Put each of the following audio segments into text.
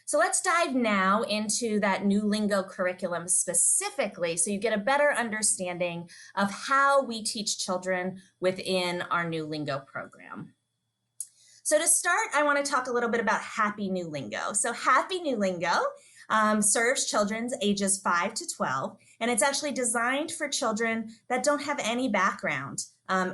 So let's dive now into that NeuLingo curriculum specifically so you get a better understanding of how we teach children within our NeuLingo program. So to start, I want to talk a little bit about Happy NeuLingo. So Happy NeuLingo serves children ages 5 to 12, and it's actually designed for children that don't have any background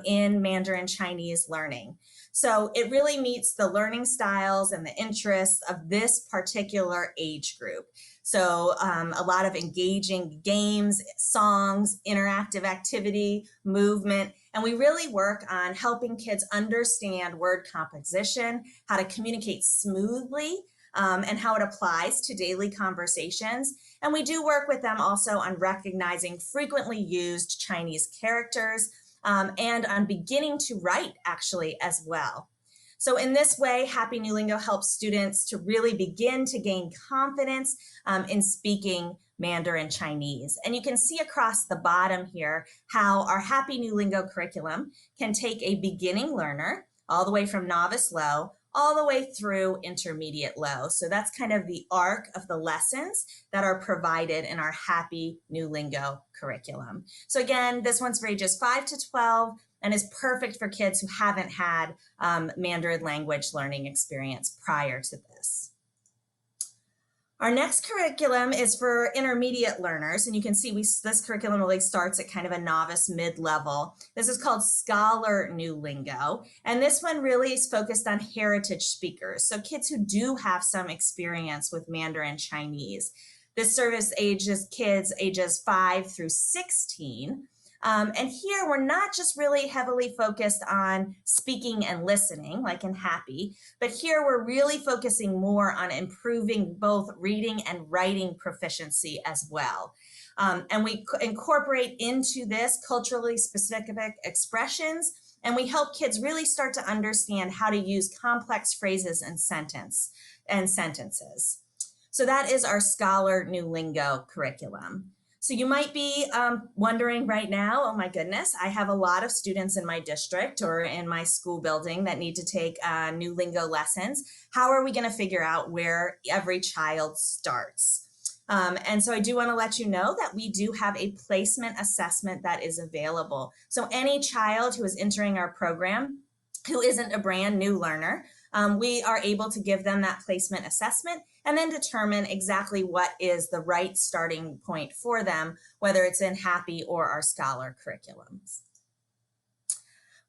in Mandarin Chinese learning. So it really meets the learning styles and the interests of this particular age group. So a lot of engaging games, songs, interactive activity, movement, and we really work on helping kids understand word composition, how to communicate smoothly, and how it applies to daily conversations. And we do work with them also on recognizing frequently used Chinese characters and on beginning to write actually as well. So in this way, Happy NeuLingo helps students to really begin to gain confidence in speaking Mandarin Chinese. And you can see across the bottom here how our Happy NeuLingo curriculum can take a beginning learner all the way from novice low all the way through intermediate low. So that's kind of the arc of the lessons that are provided in our Happy NeuLingo curriculum. So again, this one's for ages 5 to 12 and is perfect for kids who haven't had Mandarin language learning experience prior to this. Our next curriculum is for intermediate learners, and you can see this curriculum really starts at kind of a novice mid-level. This is called Scholar NeuLingo, and this one really is focused on heritage speakers, so kids who do have some experience with Mandarin Chinese. This serves kids ages 5 through 16. And here we're not just really heavily focused on speaking and listening like in Happy, but here we're really focusing more on improving both reading and writing proficiency as well. And we incorporate into this culturally specific expressions, and we help kids really start to understand how to use complex phrases and sentences. So that is our Scholar NeuLingo curriculum. So you might be wondering right now, oh my goodness, I have a lot of students in my district or in my school building that need to take NeuLingo lessons. How are we going to figure out where every child starts? And so I do want to let you know that we do have a placement assessment that is available. So any child who is entering our program who isn't a brand new learner, we are able to give them that placement assessment and then determine exactly what is the right starting point for them, whether it's in Happy or our Scholar curriculums.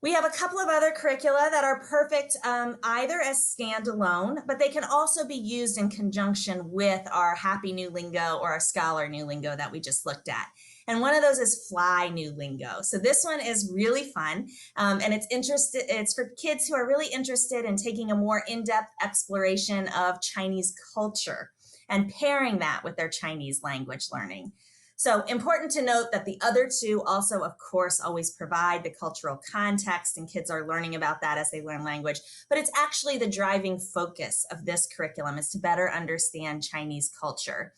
We have a couple of other curricula that are perfect either as standalone, but they can also be used in conjunction with our Happy NeuLingo or our Scholar NeuLingo that we just looked at. And one of those is Fly NeuLingo. So this one is really fun, and it's for kids who are really interested in taking a more in-depth exploration of Chinese culture and pairing that with their Chinese language learning. So important to note that the other two also, of course, always provide the cultural context, and kids are learning about that as they learn language. But it's actually the driving focus of this curriculum is to better understand Chinese culture.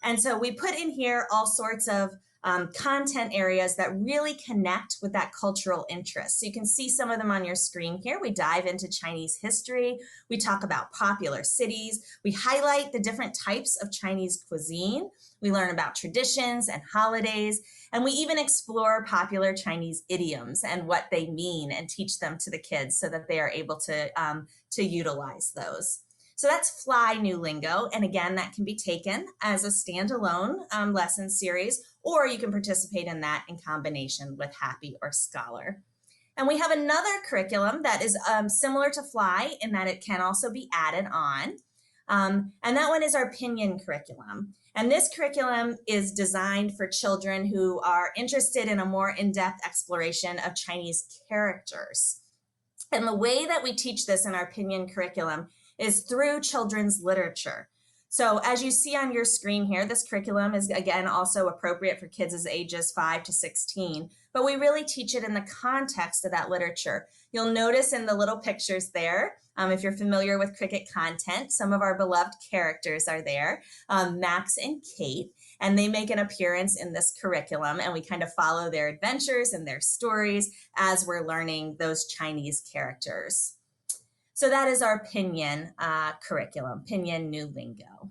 And so we put in here all sorts of content areas that really connect with that cultural interest. So you can see some of them on your screen here. We dive into Chinese history. We talk about popular cities. We highlight the different types of Chinese cuisine. We learn about traditions and holidays, and we even explore popular Chinese idioms and what they mean and teach them to the kids so that they are able to utilize those. So that's Fly NeuLingo, and again, that can be taken as a standalone lesson series, or you can participate in that in combination with Happy or Scholar. And we have another curriculum that is similar to Fly in that it can also be added on, and that one is our Pinyin curriculum. And this curriculum is designed for children who are interested in a more in-depth exploration of Chinese characters. And the way that we teach this in our Pinyin curriculum is through children's literature. So as you see on your screen here, this curriculum is again also appropriate for kids as ages 5 to 16, but we really teach it in the context of that literature. You'll notice in the little pictures there, if you're familiar with Cricket content, some of our beloved characters are there, Max and Kate, and they make an appearance in this curriculum, and we kind of follow their adventures and their stories as we're learning those Chinese characters. So that is our Pinyin curriculum, Pinyin New Lingo.